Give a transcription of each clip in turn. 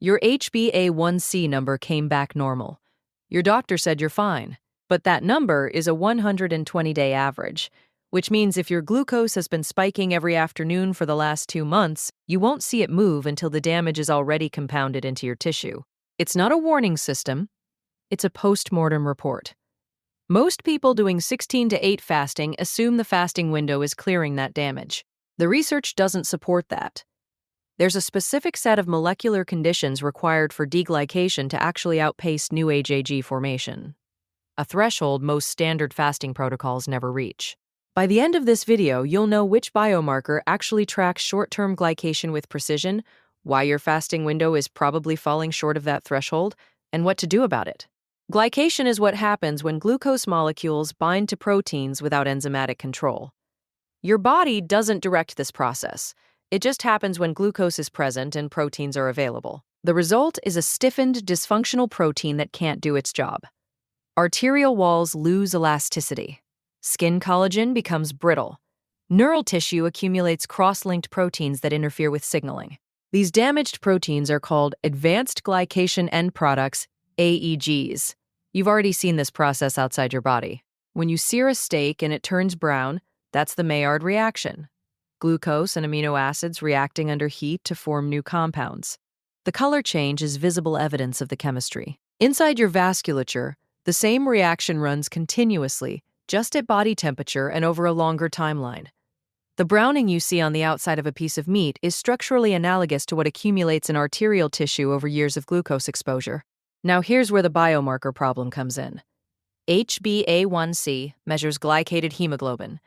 Your HbA1c number came back normal. Your doctor said you're fine, but that number is a 120-day average, which means if your glucose has been spiking every afternoon for the last 2 months, you won't see it move until the damage is already compounded into your tissue. It's not a warning system, it's a post-mortem report. Most people doing 16-8 fasting assume the fasting window is clearing that damage. The research doesn't support that. There's a specific set of molecular conditions required for deglycation to actually outpace new HAG formation, a threshold most standard fasting protocols never reach. By the end of this video, you'll know which biomarker actually tracks short-term glycation with precision, why your fasting window is probably falling short of that threshold, and what to do about it. Glycation is what happens when glucose molecules bind to proteins without enzymatic control. Your body doesn't direct this process. It just happens when glucose is present and proteins are available. The result is a stiffened, dysfunctional protein that can't do its job. Arterial walls lose elasticity. Skin collagen becomes brittle. Neural tissue accumulates cross-linked proteins that interfere with signaling. These damaged proteins are called advanced glycation end products, AEGs. You've already seen this process outside your body. When you sear a steak and it turns brown, that's the Maillard reaction. Glucose and amino acids reacting under heat to form new compounds. The color change is visible evidence of the chemistry. Inside your vasculature, the same reaction runs continuously, just at body temperature and over a longer timeline. The browning you see on the outside of a piece of meat is structurally analogous to what accumulates in arterial tissue over years of glucose exposure. Now here's where the biomarker problem comes in. HbA1c measures glycated hemoglobin,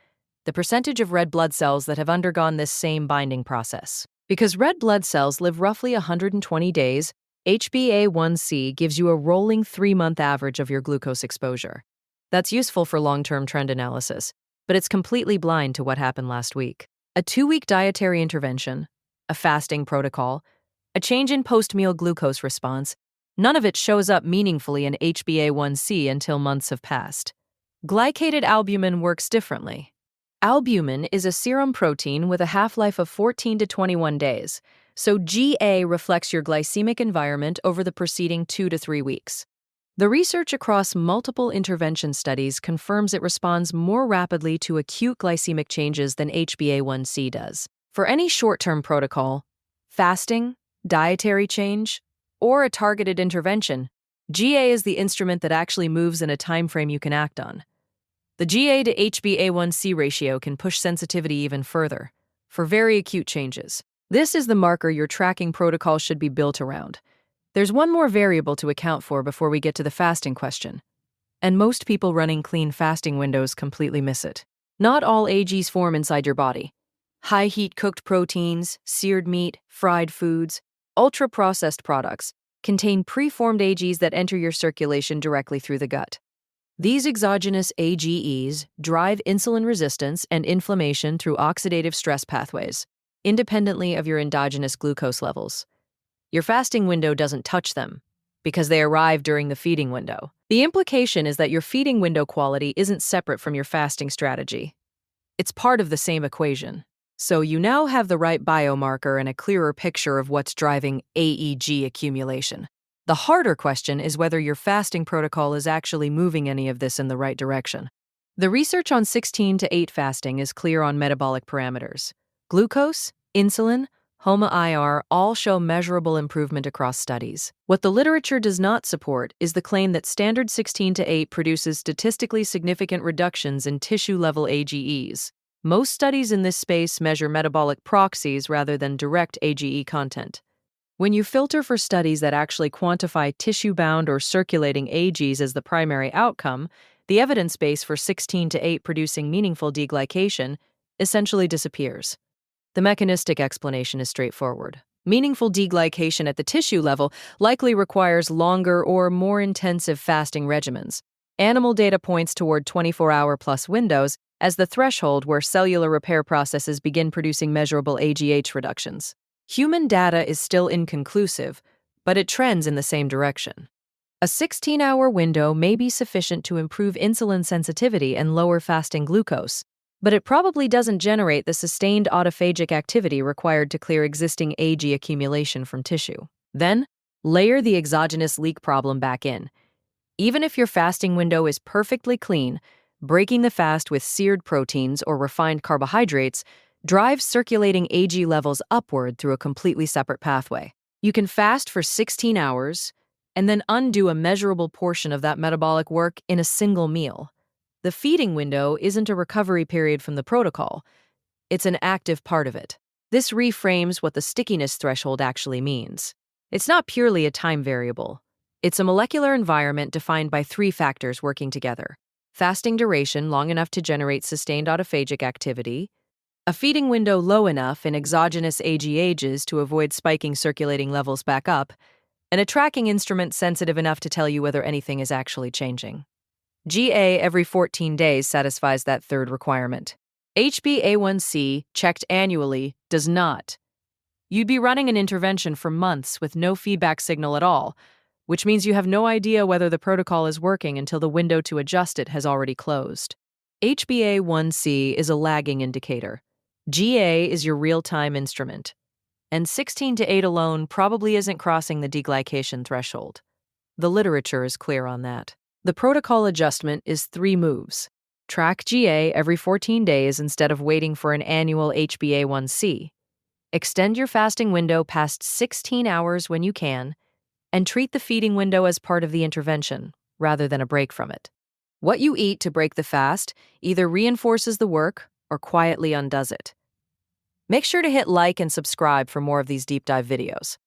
the percentage of red blood cells that have undergone this same binding process. Because red blood cells live roughly 120 days, HbA1c gives you a rolling 3-month average of your glucose exposure. That's useful for long-term trend analysis, but it's completely blind to what happened last week. A 2-week dietary intervention, a fasting protocol, a change in post-meal glucose response, none of it shows up meaningfully in HbA1c until months have passed. Glycated albumin works differently. Albumin is a serum protein with a half-life of 14 to 21 days, so GA reflects your glycemic environment over the preceding 2 to 3 weeks. The research across multiple intervention studies confirms it responds more rapidly to acute glycemic changes than HbA1c does. For any short-term protocol, fasting, dietary change, or a targeted intervention, GA is the instrument that actually moves in a time frame you can act on. The GA to HbA1c ratio can push sensitivity even further, for very acute changes. This is the marker your tracking protocol should be built around. There's one more variable to account for before we get to the fasting question. And most people running clean fasting windows completely miss it. Not all AGs form inside your body. High-heat cooked proteins, seared meat, fried foods, ultra-processed products contain preformed AGs that enter your circulation directly through the gut. These exogenous AGEs drive insulin resistance and inflammation through oxidative stress pathways, independently of your endogenous glucose levels. Your fasting window doesn't touch them, because they arrive during the feeding window. The implication is that your feeding window quality isn't separate from your fasting strategy. It's part of the same equation. So you now have the right biomarker and a clearer picture of what's driving AEG accumulation. The harder question is whether your fasting protocol is actually moving any of this in the right direction. The research on 16-8 fasting is clear on metabolic parameters. Glucose, insulin, HOMA-IR all show measurable improvement across studies. What the literature does not support is the claim that standard 16-8 produces statistically significant reductions in tissue-level AGEs. Most studies in this space measure metabolic proxies rather than direct AGE content. When you filter for studies that actually quantify tissue-bound or circulating AGs as the primary outcome, the evidence base for 16-8 producing meaningful deglycation essentially disappears. The mechanistic explanation is straightforward. Meaningful deglycation at the tissue level likely requires longer or more intensive fasting regimens. Animal data points toward 24-hour-plus windows as the threshold where cellular repair processes begin producing measurable AGH reductions. Human data is still inconclusive, but it trends in the same direction. A 16-hour window may be sufficient to improve insulin sensitivity and lower fasting glucose, but it probably doesn't generate the sustained autophagic activity required to clear existing AG accumulation from tissue. Then, Layer the exogenous leak problem back in. Even if your fasting window is perfectly clean, breaking the fast with seared proteins or refined carbohydrates drives circulating AG levels upward through a completely separate pathway. You can fast for 16 hours and then undo a measurable portion of that metabolic work in a single meal. The feeding window isn't a recovery period from the protocol, it's an active part of it. This reframes what the stickiness threshold actually means. It's not purely a time variable. It's a molecular environment defined by three factors working together: fasting duration long enough to generate sustained autophagic activity, a feeding window low enough in exogenous AG ages to avoid spiking circulating levels back up, and a tracking instrument sensitive enough to tell you whether anything is actually changing. GA every 14 days satisfies that third requirement. HbA1c, checked annually, does not. You'd be running an intervention for months with no feedback signal at all, which means you have no idea whether the protocol is working until the window to adjust it has already closed. HbA1c is a lagging indicator. GA is your real-time instrument, and 16 to 8 alone probably isn't crossing the deglycation threshold. The literature is clear on that. The protocol adjustment is 3 moves. Track GA every 14 days instead of waiting for an annual HbA1c. Extend your fasting window past 16 hours when you can, and treat the feeding window as part of the intervention, rather than a break from it. What you eat to break the fast either reinforces the work or quietly undoes it. Make sure to hit like and subscribe for more of these deep dive videos.